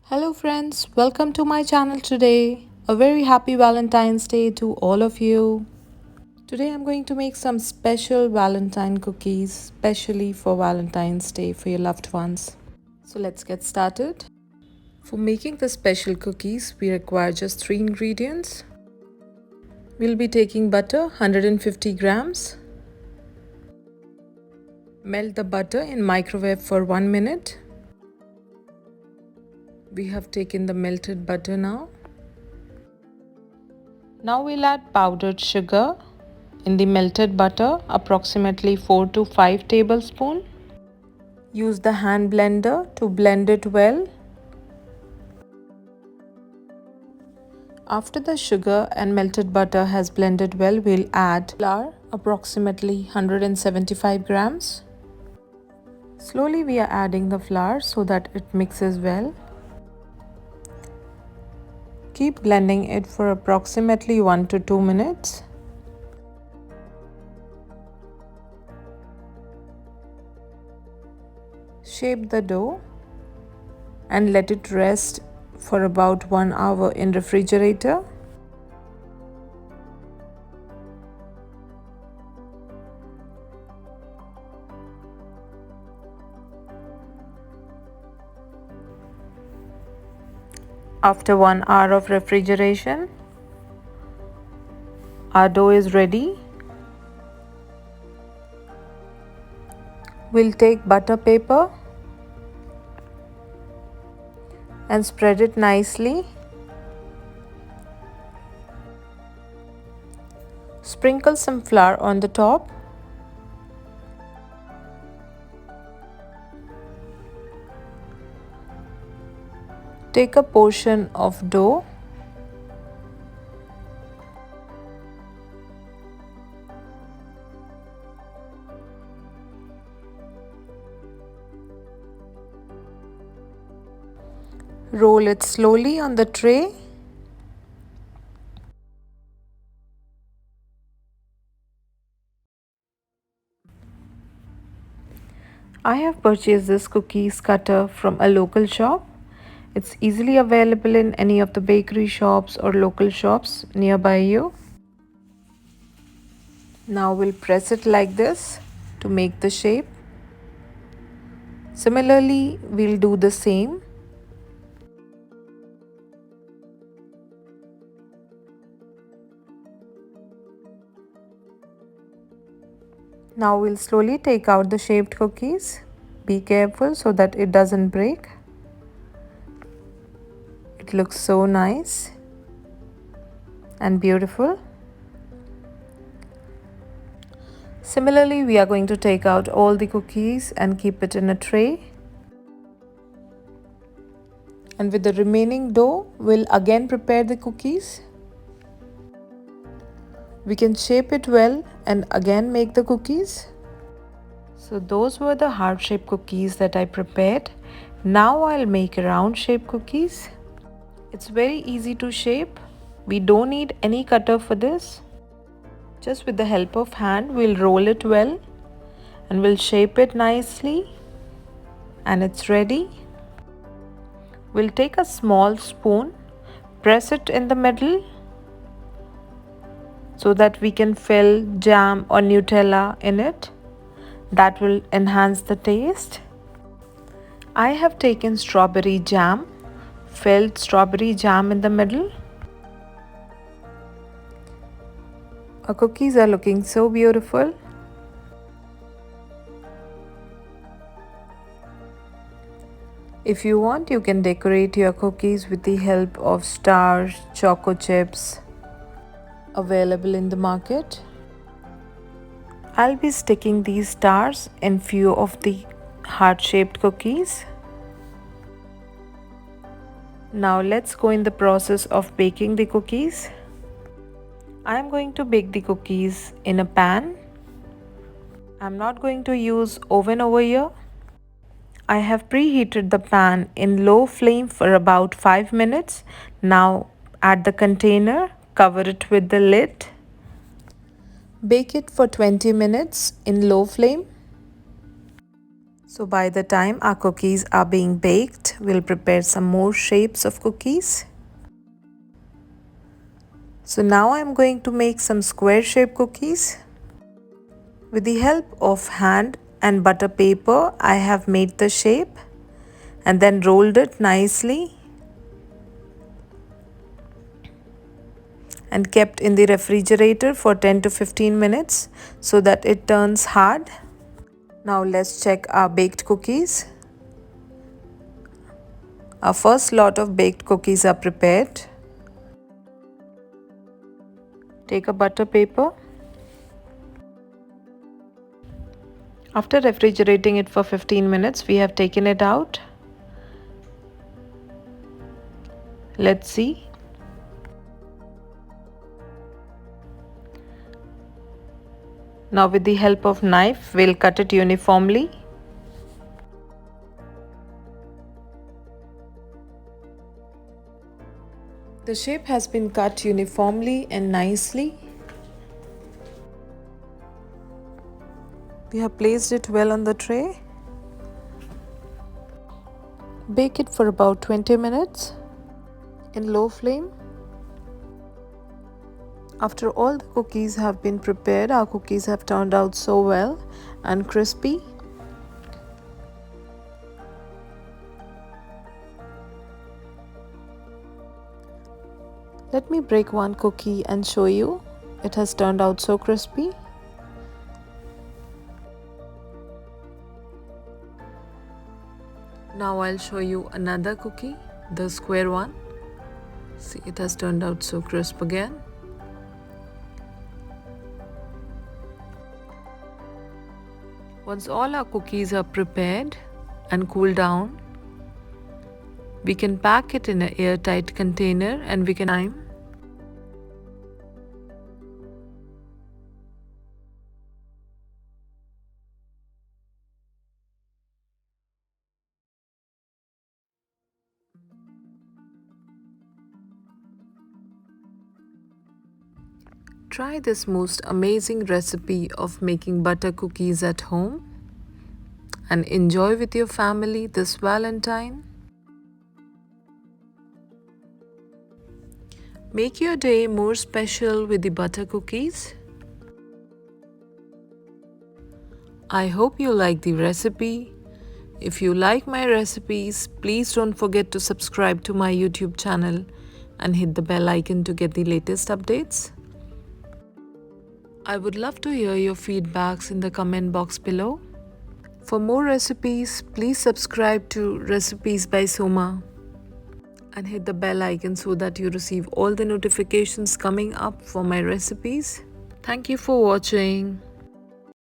Hello, friends, welcome to my channel today. A very happy Valentine's Day to all of you. Today, I'm going to make some special Valentine cookies, specially for Valentine's Day for your loved ones. So, let's get started. For making the special cookies, we require just 3 ingredients. We'll be taking butter, 150 grams. Melt the butter in microwave for 1 minute. We have taken the melted butter now. Now we'll add powdered sugar in the melted butter, approximately 4 to 5 tablespoons. Use the hand blender to blend it well. After the sugar and melted butter has blended well, we'll add flour, approximately 175 grams. Slowly we are adding the flour so that it mixes well. Keep blending it for approximately 1 to 2 minutes. Shape the dough and let it rest for about 1 hour in refrigerator. After 1 hour of refrigeration, our dough is ready. We'll take butter paper and spread it nicely. Sprinkle some flour on the top. Take a portion of dough roll it slowly on the tray. I have purchased this cookies cutter from a local shop. It's easily available in any of the bakery shops or local shops nearby you. Now we'll press it like this to make the shape. Similarly, we'll do the same. Now we'll slowly take out the shaped cookies. Be careful so that it doesn't break. It looks so nice and beautiful. Similarly, we are going to take out all the cookies and keep it in a tray. And with the remaining dough, we'll again prepare the cookies. We can shape it well and again make the cookies. So those were the heart-shaped cookies that I prepared. Now I'll make round-shaped cookies. It's very easy to shape. We don't need any cutter for this. Just with the help of hand, we'll roll it well and we'll shape it nicely. And it's ready. We'll take a small spoon, press it in the middle so that we can fill jam or Nutella in it. That will enhance the taste. I have taken strawberry jam, filled strawberry jam in the middle. Our cookies are looking so beautiful. If you want, you can decorate your cookies with the help of stars, choco chips available in the market. I'll be sticking these stars in few of the heart-shaped cookies. Now let's go in the process of baking the cookies. I am going to bake the cookies in a pan. I'm not going to use oven over here. I have preheated the pan in low flame for about 5 minutes. Now add the container, cover it with the lid. Bake it for 20 minutes in low flame. So by the time our cookies are being baked, we'll prepare some more shapes of cookies. So now I'm going to make some square shape cookies. With the help of hand and butter paper, I have made the shape and then rolled it nicely and kept in the refrigerator for 10 to 15 minutes so that it turns hard. Now let's check our baked cookies. Our first lot of baked cookies are prepared. Take a butter paper. After refrigerating it for 15 minutes, we have taken it out. Let's see. Now with the help of knife, we'll cut it uniformly. The shape has been cut uniformly and nicely. We have placed it well on the tray. Bake it for about 20 minutes in low flame. After all the cookies have been prepared, our cookies have turned out so well and crispy. Let me break one cookie and show you. It has turned out so crispy. Now I'll show you another cookie, the square one. See, it has turned out so crisp again. Once all our cookies are prepared and cooled down, we can pack it in an airtight container and we can try this most amazing recipe of making butter cookies at home and enjoy with your family this Valentine. Make your day more special with the butter cookies. I hope you like the recipe. If you like my recipes, please don't forget to subscribe to my YouTube channel and hit the bell icon to get the latest updates. I would love to hear your feedbacks in the comment box below. For more recipes, please subscribe to Recipes by Soma and hit the bell icon so that you receive all the notifications coming up for my recipes. Thank you for watching.